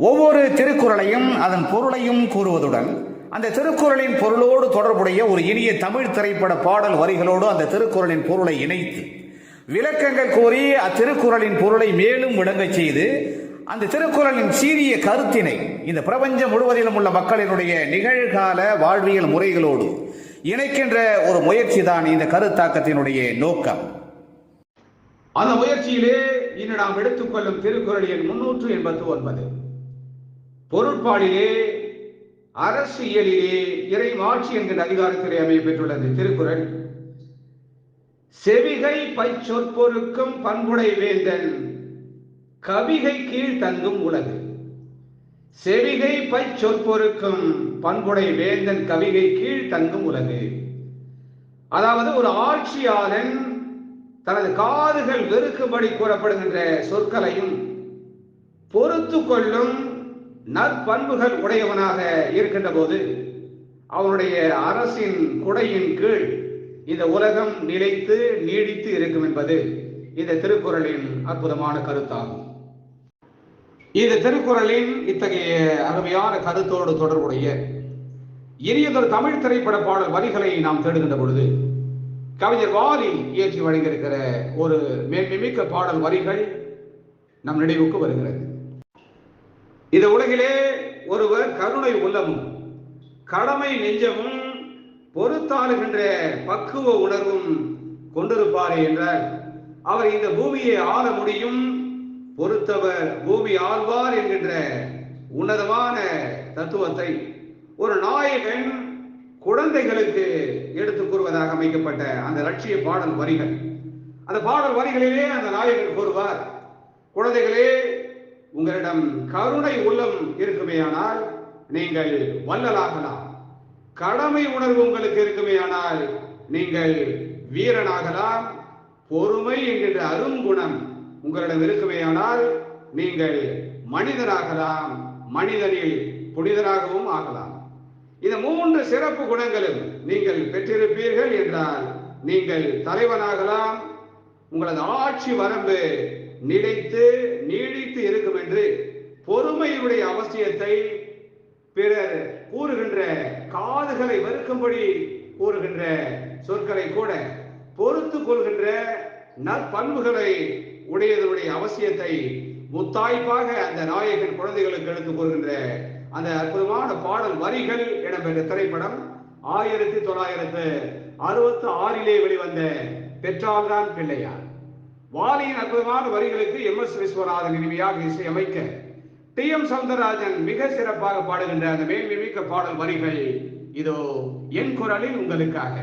ஒவ்வொரு திருக்குறளையும் அதன் பொருளையும் கூறுவதுடன் அந்த திருக்குறளின் பொருளோடு தொடர்புடைய ஒரு இனிய தமிழ் திரைப்பட பாடல் வரிகளோடு அந்த திருக்குறளின் பொருளை இணைத்து விளக்கங்கள் கூறி அத்திருக்குறளின் பொருளை மேலும் விளங்கச் செய்து அந்த திருக்குறளின் சீரிய கருத்தினை இந்த பிரபஞ்சம் முழுவதிலும் உள்ள மக்களினுடைய நிகழ்கால வாழ்வியல் முறைகளோடு இணைக்கின்ற ஒரு முயற்சி தான் இந்த கருத்தாக்கத்தினுடைய நோக்கம். அந்த முயற்சியிலே இன்று நாம் எடுத்துக்கொள்ளும் திருக்குறள் எண் 389. பொருட்பாடிலே அரசியலிலே இறைமாட்சி என்கிற அதிகாரத்திலே அமைய பெற்றுள்ளது திருக்குறள். செவிகை பைச்சொற்பொருக்கும் பண்புடை வேந்தன் கவிகை கீழ் தங்கும் உலகு. செவிகை பைச்சொற்பொருக்கும் பண்புடை வேந்தன் கவிகை கீழ் தங்கும் உலகு. அதாவது ஒரு ஆட்சியாளன் தனது காதுகள் வெறுக்கும்படி கூறப்படுகின்ற சொற்களையும் பொறுத்து கொள்ளும் நற்பண்புகள் உடையவனாக இருக்கின்ற போது அவனுடைய அரசின் குடையின் கீழ் இந்த உலகம் நிலைத்து நீடித்து இருக்கும் என்பது இந்த திருக்குறளின் அற்புதமான கருத்தாகும். இந்த திருக்குறளின் இத்தகைய அருமையான கருத்தோடு தொடர்புடைய இனியதொரு தமிழ் திரைப்பட பாடல் வரிகளை நாம் தேடுகின்ற பொழுது கவிஞர் வாலி இயற்றி வழங்கியிருக்கிற ஒரு மேன்மைமிக்க பாடல் வரிகள் நம் நினைவுக்கு வருகிறது. இந்த உலகிலே ஒருவர் கருணை உள்ளமும் கடமை நெஞ்சமும் பொறுத்தாளுகின்ற பக்குவ உணர்வும் கொண்டிருப்பாரே என்றால் அவர் இந்த பூமியை ஆள முடியும், பொறுத்தவர் பூமி ஆள்வார் என்கின்ற உன்னதமான தத்துவத்தை ஒரு நாயகன் குழந்தைகளுக்கு எடுத்துக் கூறுவதாக அமைக்கப்பட்ட அந்த லட்சிய பாடல் வரிகள். அந்த பாடல் வரிகளிலே அந்த நாயகன் கூறுவார், குழந்தைகளே, உங்களிடம் கருணை உள்ளம் இருக்குமேயானால் நீங்கள் வள்ளலாகலாம். கடமை உணர்வு உங்களுக்கு இருக்குமேயானால் நீங்கள் வீரனாகலாம். பொறுமை என்கின்ற அருங்குணம் உங்களிடம் இருக்குமேயானால் நீங்கள் மனிதனாகலாம், மனிதனில் புனிதனாகவும் ஆகலாம். இந்த 3 சிறப்பு குணங்களும் நீங்கள் பெற்றிருப்பீர்கள் என்றால் நீங்கள் தலைவனாகலாம். உங்களது ஆட்சி வரம்பு நிலைத்து நீடித்து இருக்கும் என்று பொறுமையுடைய அவசியத்தை பிறர் கூறுகின்ற காதுகளை வெறுக்கும்படி கூறுகின்ற சொற்களை கூட பொறுத்து கொள்கின்ற நற்பண்புகளை உடையதனுடைய அவசியத்தை முத்தாய்ப்பாக அந்த நாயகன் குழந்தைகளுக்கு எடுத்து கூறுகின்ற அந்த அற்புதமான பாடல் வரிகள் இடம்பெற்ற திரைப்படம் 1966 வெளிவந்த பெற்றால்தான் பிள்ளையார். வாலியின் அற்புதமான வரிகளுக்கு MS விஸ்வநாதன் இனிமையாக இசையமைக்க TM சௌந்தரராஜன் மிக சிறப்பாக பாடுகின்ற அந்த மேன்மைமிக்க பாடல் வரிகள் இதோ என் குரலில் உங்களுக்காக.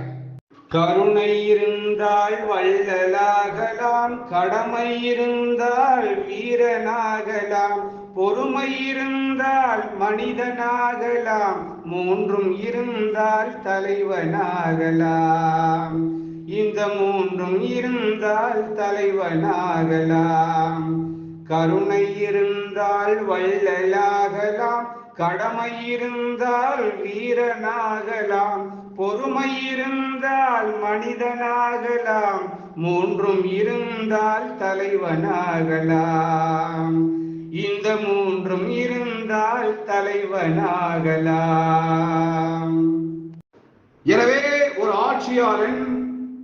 கருணை இருந்தால் வள்ளலாகலாம், கடமை இருந்தால் வீரனாகலாம், பொறுமை இருந்தால் மனிதனாகலாம், 3ம் இருந்தால் தலைவனாகலாம். இந்த 3ம் இருந்தால் தலைவனாகலாம். கருணை இருந்தால் வள்ளலாகலாம், கடமை இருந்தால் வீரனாகலாம், பொறுமை இருந்தால் மனிதனாகலாம், 3ம் இருந்தால் தலைவனாகலாம். இந்த 3ம் இருந்தால் தலைவனாகலாம். எனவே ஒரு ஆட்சியாளன்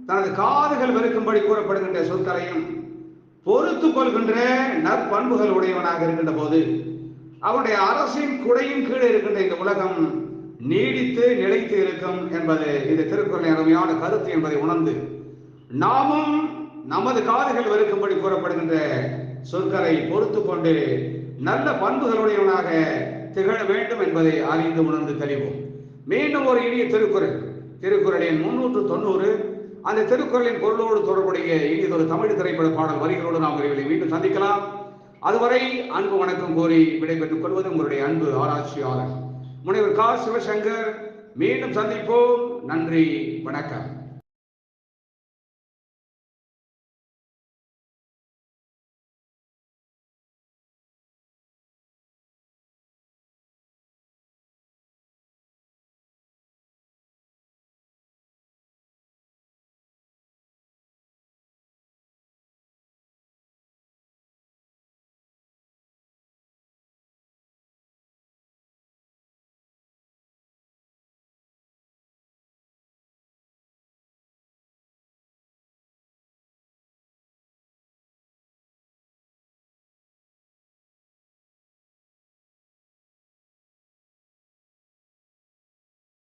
தனது காதுகள் வெறுக்கும்படி கூறப்படுகின்ற சொற்களையும் பொறுத்து கொள்கின்ற நற்பண்புகள் உடையவனாக இருக்கின்ற போது அவருடைய அரசின் குடையின் கீழே இருக்கின்ற இந்த உலகம் நீடித்து நிலைத்து இருக்கும் என்பது இந்த திருக்குறளின் அருமையான கருத்து என்பதை உணர்ந்து நாமும் நமது காதுகள் வெறுக்கும்படி கூறப்படுகின்ற சொற்களை பொறுத்து கொண்டு நல்ல பண்புகளுடையவனாக திகழ வேண்டும் என்பதை அறிந்து உணர்ந்து தெளிவோம். மீண்டும் ஒரு இனிய திருக்குறளின் 390 அந்த திருக்குறளின் பொருளோடு தொடர்புடைய இனியதொரு தமிழ் திரைப்பட பாடல் வரிகளோடு நாம் விரைவில் மீண்டும் சந்திக்கலாம். அதுவரை அன்பு வணக்கம் கோரி விடைபெற்றுக் கொள்வது உங்களுடைய அன்பு ஆராய்ச்சியாளர் முனைவர் கா. சிவசங்கர். மீண்டும் சந்திப்போம். நன்றி, வணக்கம்.